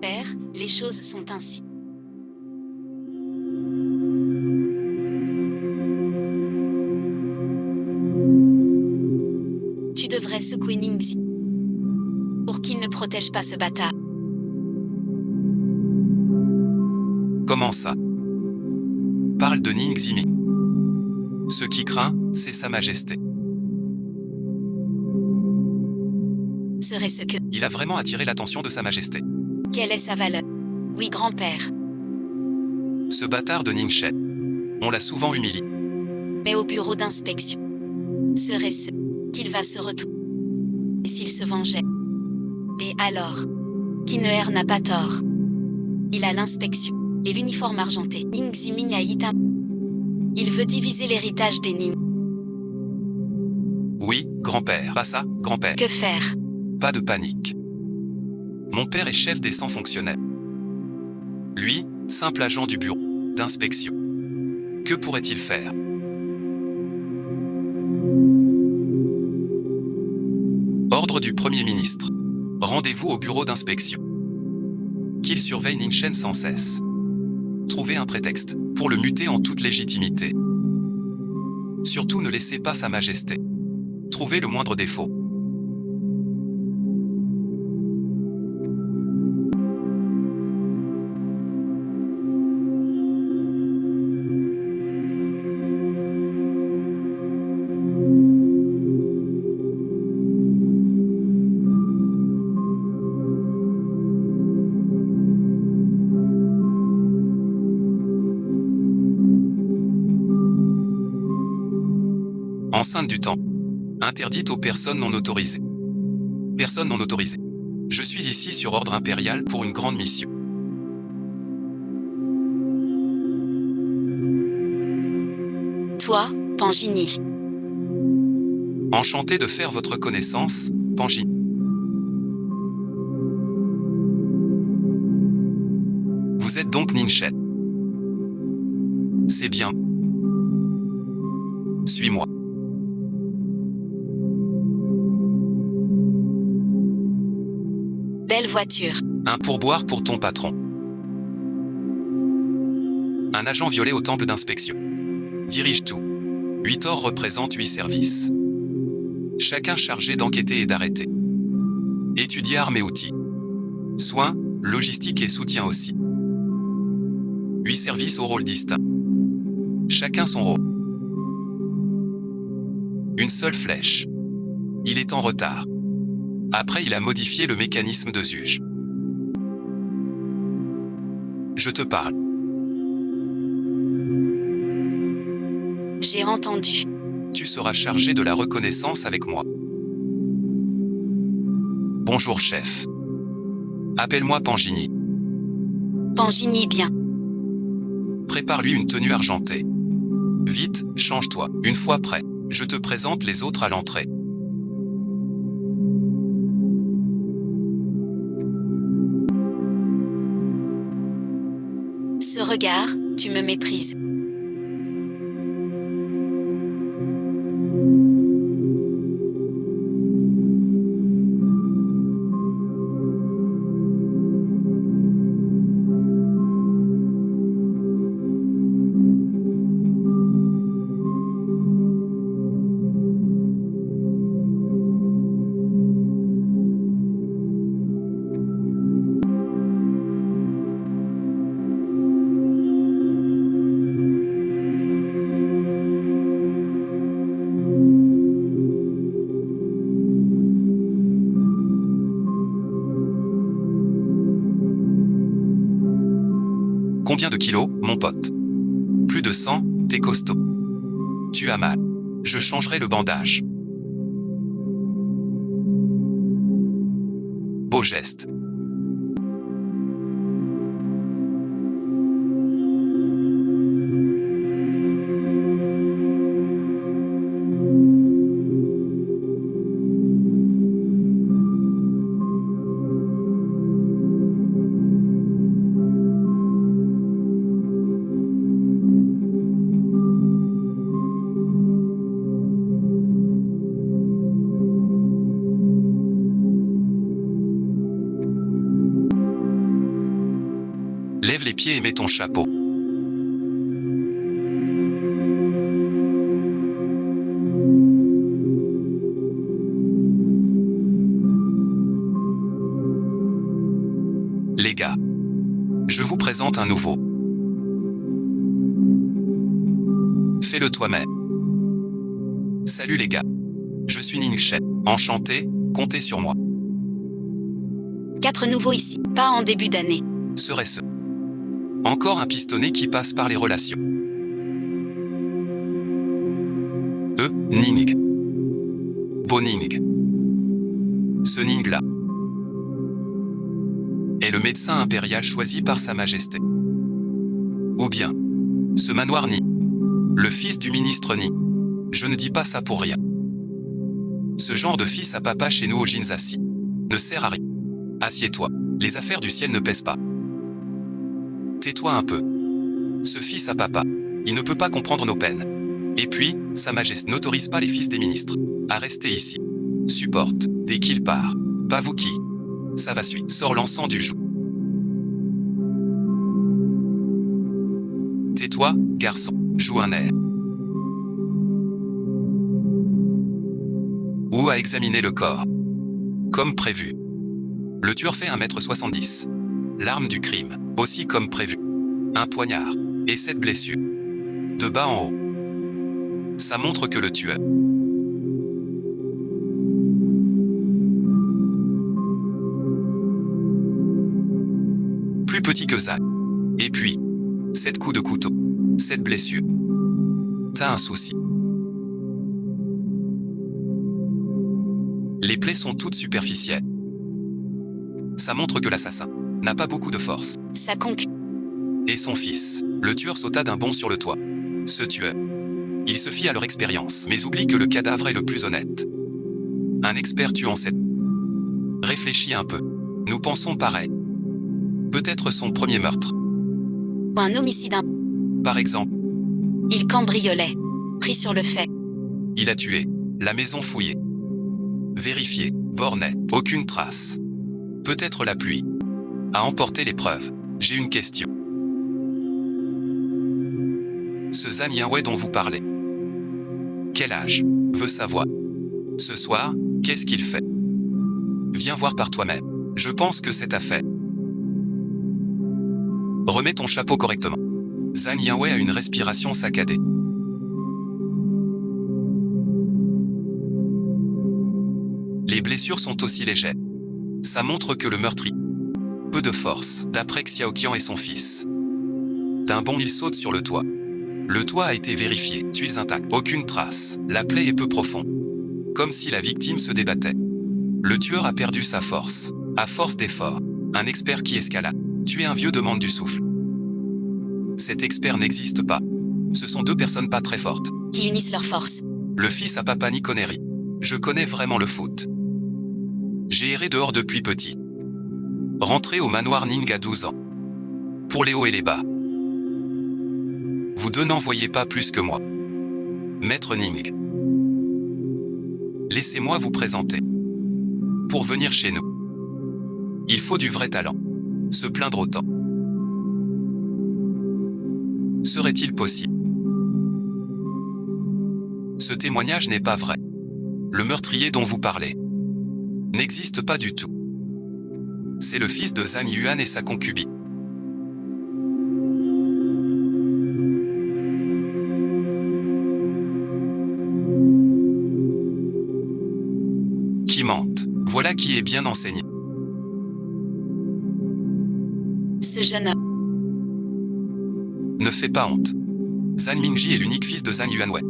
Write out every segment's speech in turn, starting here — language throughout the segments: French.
Père, les choses sont ainsi. Tu devrais secouer Ningxi pour qu'il ne protège pas ce bâtard. Comment ça? Parle de Ningximi. Ce qui craint, c'est Sa Majesté. Serait ce que... Il a vraiment attiré l'attention de Sa Majesté. Quelle est sa valeur? Oui, grand-père. Ce bâtard de Ningchen. On l'a souvent humilié. Mais au bureau d'inspection. Serait ce qu'il va se retourner. Et s'il se vengeait? Et alors? Kineher n'a pas tort. Il a l'inspection et l'uniforme argenté. Ningxi Ming a Ita. Il veut diviser l'héritage des Ning. Oui, grand-père. Pas ça, grand-père. Que faire? Pas de panique. Mon père est chef des 100 fonctionnaires. Lui, simple agent du bureau d'inspection. Que pourrait-il faire? Ordre du Premier ministre. Rendez-vous au bureau d'inspection. Qu'il surveille Ningchen sans cesse. Trouvez un prétexte pour le muter en toute légitimité. Surtout ne laissez pas Sa Majesté. Trouvez le moindre défaut. Enceinte du temps. Interdite aux personnes non autorisées. Personnes non autorisées. Je suis ici sur ordre impérial pour une grande mission. Toi, Pangini. Enchanté de faire votre connaissance, Pangini. Vous êtes donc Ningchen. C'est bien. Suis-moi. Belle voiture. Un pourboire pour ton patron. Un agent violet au temple d'inspection. Dirige tout. 8 ordres représentent 8 services. Chacun chargé d'enquêter et d'arrêter. Étudier armes et outils. Soins, logistique et soutien aussi. 8 services au rôle distinct. Chacun son rôle. Une seule flèche. Il est en retard. Après, il a modifié le mécanisme de Zuge. Je te parle. J'ai entendu. Tu seras chargé de la reconnaissance avec moi. Bonjour, chef. Appelle-moi Pangini. Pangini bien. Prépare-lui une tenue argentée. Vite, change-toi. Une fois prêt, je te présente les autres à l'entrée. Ce regard, tu me méprises. Combien de kilos, mon pote? Plus de 100, t'es costaud. Tu as mal. Je changerai le bandage. Beau geste. Lève les pieds et mets ton chapeau. Les gars, je vous présente un nouveau. Fais-le toi-même. Salut les gars. Je suis Ningxet. Enchanté, comptez sur moi. 4 nouveaux ici, pas en début d'année. Serait-ce encore un pistonné qui passe par les relations? Ning. Beau Ning. Ce Ning-là est le médecin impérial choisi par Sa Majesté. Ou bien, ce manoir Ni, le fils du ministre Ni. Je ne dis pas ça pour rien. Ce genre de fils à papa chez nous au Jinzasi ne sert à rien. Assieds-toi, les affaires du ciel ne pèsent pas. Tais-toi un peu. Ce fils à papa, il ne peut pas comprendre nos peines. Et puis, Sa Majesté n'autorise pas les fils des ministres à rester ici. Supporte, dès qu'il part. Pas vous qui. Ça va suivre. Sors l'encens du joug. Tais-toi, garçon. Joue un air. Ou à examiner le corps. Comme prévu. Le tueur fait 1m70. L'arme du crime, aussi comme prévu. Un poignard. Et 7 blessures. De bas en haut. Ça montre que le tueur plus petit que ça. Et puis, 7 coups de couteau. 7 blessures. T'as un souci. Les plaies sont toutes superficielles. Ça montre que l'assassin n'a pas beaucoup de force. Sa concu. Et son fils, le tueur sauta d'un bond sur le toit. Ce tueur, il se fie à leur expérience, mais oublie que le cadavre est le plus honnête. Un expert tuant cette... Réfléchis un peu. Nous pensons pareil. Peut-être son premier meurtre. Un homicide. Par exemple, Il cambriolait. Pris sur le fait. il a tué. La maison fouillée. Vérifié. Bornette. Aucune trace. Peut-être la pluie a emporté les preuves. J'ai une question. Ce Zhan Yinwei dont vous parlez. Quel âge? Veux savoir. Ce soir, qu'est-ce qu'il fait? Viens voir par toi-même. Je pense que c'est affaire. Remets ton chapeau correctement. Zhan Yinwei a une respiration saccadée. Les blessures sont aussi légères. Ça montre que le meurtrier peu de force, d'après Xiaoqian et son fils. D'un bond, il saute sur le toit. Le toit a été vérifié, tuiles intactes, aucune trace. La plaie est peu profonde. Comme si la victime se débattait. Le tueur a perdu sa force. À force d'effort. Un expert qui escalade. Tuer un vieux demande du souffle. Cet expert n'existe pas. Ce sont 2 personnes pas très fortes. Qui unissent leurs forces. Le fils à papa n'y connaît rien. Je connais vraiment le foot. J'ai erré dehors depuis petit. Rentré au manoir Ning à 12 ans. Pour les hauts et les bas. Vous deux n'en voyez pas plus que moi. Maître Ning. Laissez-moi vous présenter. Pour venir chez nous, il faut du vrai talent. Se plaindre autant. Serait-il possible? Ce témoignage n'est pas vrai. Le meurtrier dont vous parlez n'existe pas du tout. C'est le fils de Zhan Yuan et sa concubine. Qui mentent. Voilà qui est bien enseigné. Ce jeune homme. Ne fais pas honte. Zhan Mingji est l'unique fils de Zhan Yuanwei.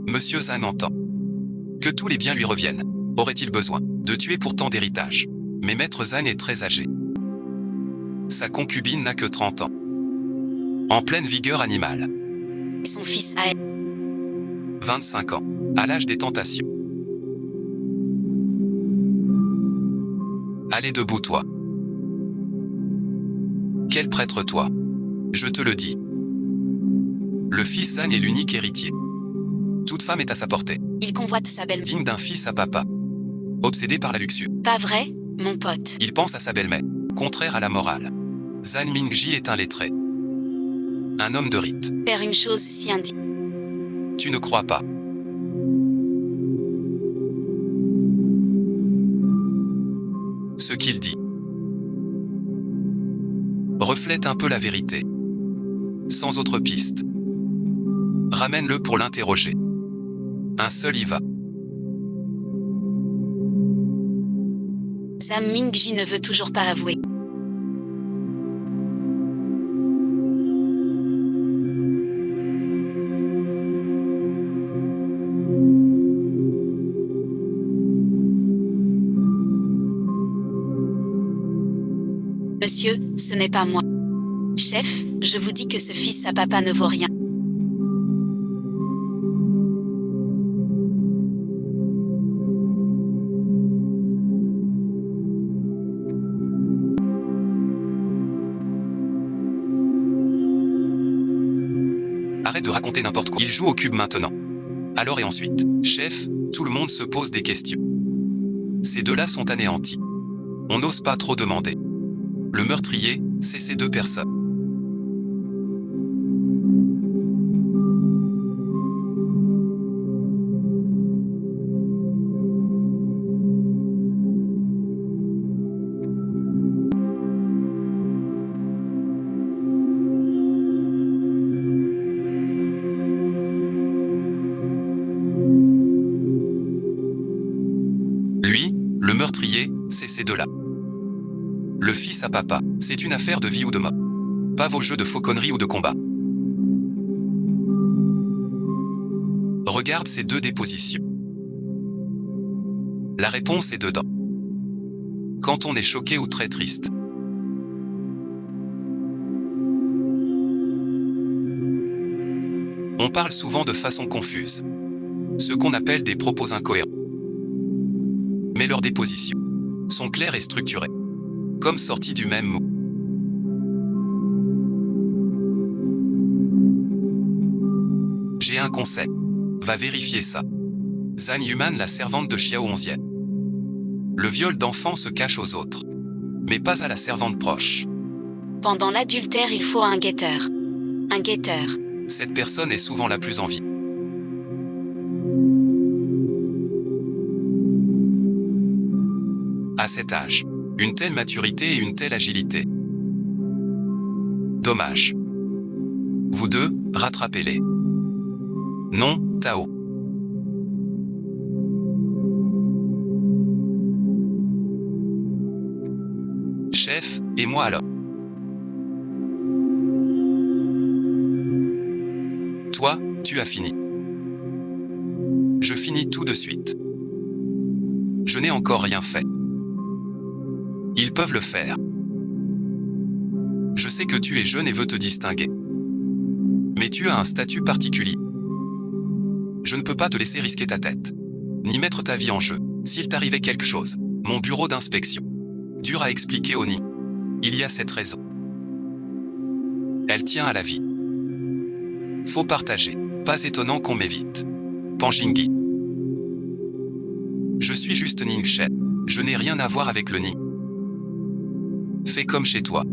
Monsieur Zhan entend que tous les biens lui reviennent. Aurait-il besoin de tuer pour tant d'héritage? Mais Maître Zhan est très âgé. Sa concubine n'a que 30 ans. En pleine vigueur animale. Son fils a 25 ans. À l'âge des tentations. Allez debout toi. Quel prêtre toi? Je te le dis. Le fils Zhan est l'unique héritier. Toute femme est à sa portée. Il convoite sa belle-mère. Digne d'un fils à papa. Obsédé par la luxure. Pas vrai, mon pote. Il pense à sa belle-mère. Contraire à la morale. Zhang Mingji est un lettré. Un homme de rite. Faire une chose si indigne. Tu ne crois pas. Ce qu'il dit reflète un peu la vérité. Sans autre piste. Ramène-le pour l'interroger. Un seul y va. Zhang Mingji ne veut toujours pas avouer. Monsieur, ce n'est pas moi. Chef, je vous dis que ce fils à papa ne vaut rien. Arrête de raconter n'importe quoi. Il joue au cube maintenant. Alors et ensuite, chef, tout le monde se pose des questions. Ces deux-là sont anéantis. On n'ose pas trop demander. Le meurtrier, c'est ces deux personnes. Lui, le meurtrier, c'est ces deux-là. Le fils à papa, c'est une affaire de vie ou de mort. Pas vos jeux de fauconnerie ou de combat. Regarde ces deux dépositions. La réponse est dedans. Quand on est choqué ou très triste. On parle souvent de façon confuse. Ce qu'on appelle des propos incohérents. Mais leurs dépositions sont claires et structurées. Comme sorties du même mot. J'ai un conseil. Va vérifier ça. Zhang Yuman, la servante de Xiao Onzian. Le viol d'enfants se cache aux autres. Mais pas à la servante proche. Pendant l'adultère, il faut un guetteur. Un guetteur. Cette personne est souvent la plus en vie. À cet âge, une telle maturité et une telle agilité. Dommage. Vous deux, rattrapez-les. Non, Tao. Chef, et moi alors? Toi, tu as fini. Je finis tout de suite. Je n'ai encore rien fait. Ils peuvent le faire. Je sais que tu es jeune et veux te distinguer. Mais tu as un statut particulier. Je ne peux pas te laisser risquer ta tête. Ni mettre ta vie en jeu. S'il t'arrivait quelque chose. Mon bureau d'inspection. Dur à expliquer au nid. Il y a cette raison. Elle tient à la vie. Faut partager. Pas étonnant qu'on m'évite. Panjingi. Je suis juste Ning Shen. Je n'ai rien à voir avec le Ning. Fais comme chez toi.